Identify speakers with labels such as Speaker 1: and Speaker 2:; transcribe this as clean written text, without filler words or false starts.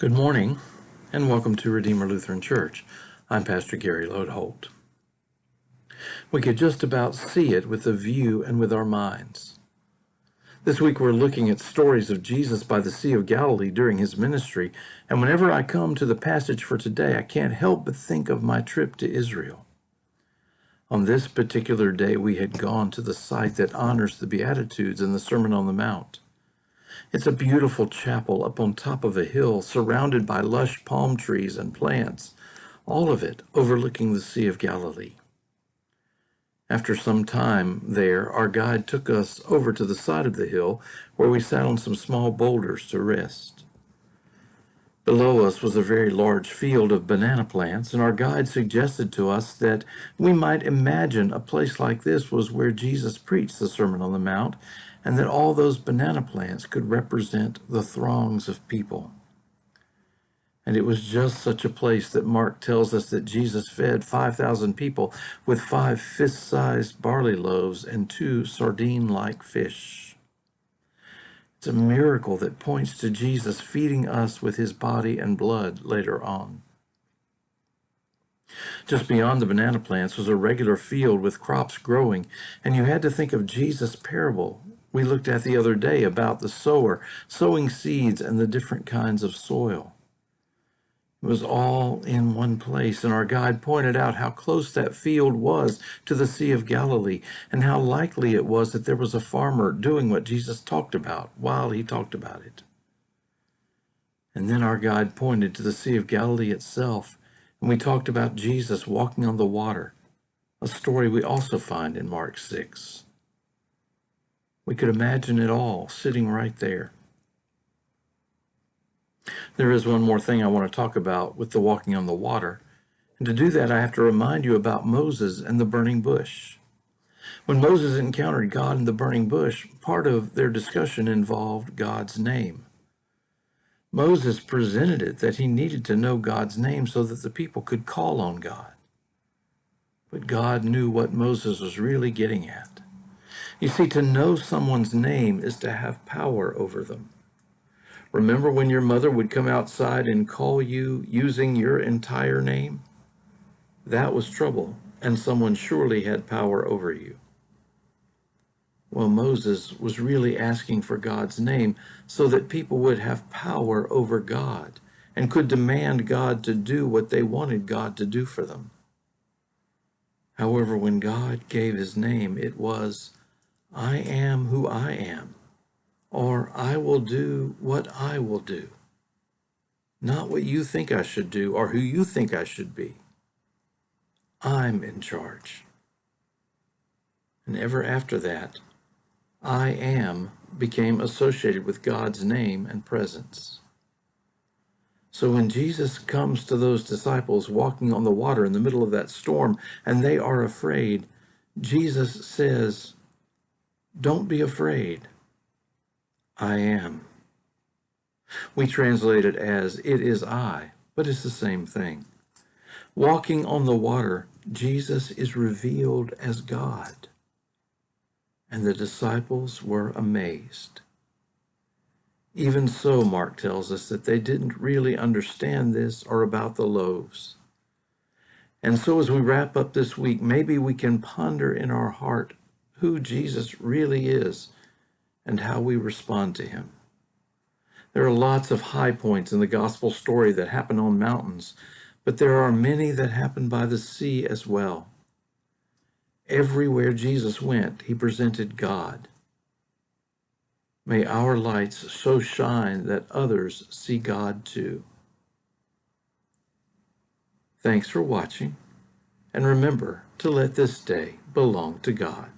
Speaker 1: Good morning, and welcome to Redeemer Lutheran Church. I'm Pastor Gary Lodeholt. We could just about see it with the view and with our minds. This week we're looking at stories of Jesus by the Sea of Galilee during his ministry, and whenever I come to the passage for today, I can't help but think of my trip to Israel. On this particular day, we had gone to the site that honors the Beatitudes in the Sermon on the Mount. It's a beautiful chapel up on top of a hill, surrounded by lush palm trees and plants, all of it overlooking the Sea of Galilee. After some time there, our guide took us over to the side of the hill, where we sat on some small boulders to rest. Below us was a very large field of banana plants, and our guide suggested to us that we might imagine a place like this was where Jesus preached the Sermon on the Mount, and that all those banana plants could represent the throngs of people. And it was just such a place that Mark tells us that Jesus fed 5,000 people with 5 fist-sized barley loaves and 2 sardine-like fish. It's a miracle that points to Jesus feeding us with his body and blood later on. Just beyond the banana plants was a regular field with crops growing, and you had to think of Jesus' parable we looked at the other day about the sower sowing seeds and the different kinds of soil. It was all in one place, and our guide pointed out how close that field was to the Sea of Galilee, and how likely it was that there was a farmer doing what Jesus talked about while he talked about it. And then our guide pointed to the Sea of Galilee itself, and we talked about Jesus walking on the water, a story we also find in Mark 6. We could imagine it all sitting right there. There is one more thing I want to talk about with the walking on the water, and to do that I have to remind you about Moses and the burning bush. When Moses encountered God in the burning bush, part of their discussion involved God's name. Moses presented it that he needed to know God's name so that the people could call on God. But God knew what Moses was really getting at. You see, to know someone's name is to have power over them. Remember when your mother would come outside and call you using your entire name? That was trouble, and someone surely had power over you. Well, Moses was really asking for God's name so that people would have power over God and could demand God to do what they wanted God to do for them. However, when God gave his name, it was, "I am who I am," or "I will do what I will do." Not what you think I should do or who you think I should be. I'm in charge. And ever after that, "I am" became associated with God's name and presence. So when Jesus comes to those disciples walking on the water in the middle of that storm and they are afraid, Jesus says, "Don't be afraid. I am." We translate it as "it is I," but it's the same thing. Walking on the water, Jesus is revealed as God. And the disciples were amazed. Even so, Mark tells us that they didn't really understand this or about the loaves. And so as we wrap up this week, maybe we can ponder in our heart who Jesus really is and how we respond to him. There are lots of high points in the gospel story that happen on mountains, but there are many that happen by the sea as well. Everywhere Jesus went, he presented God. May our lights so shine that others see God too. Thanks for watching, and remember to let this day belong to God.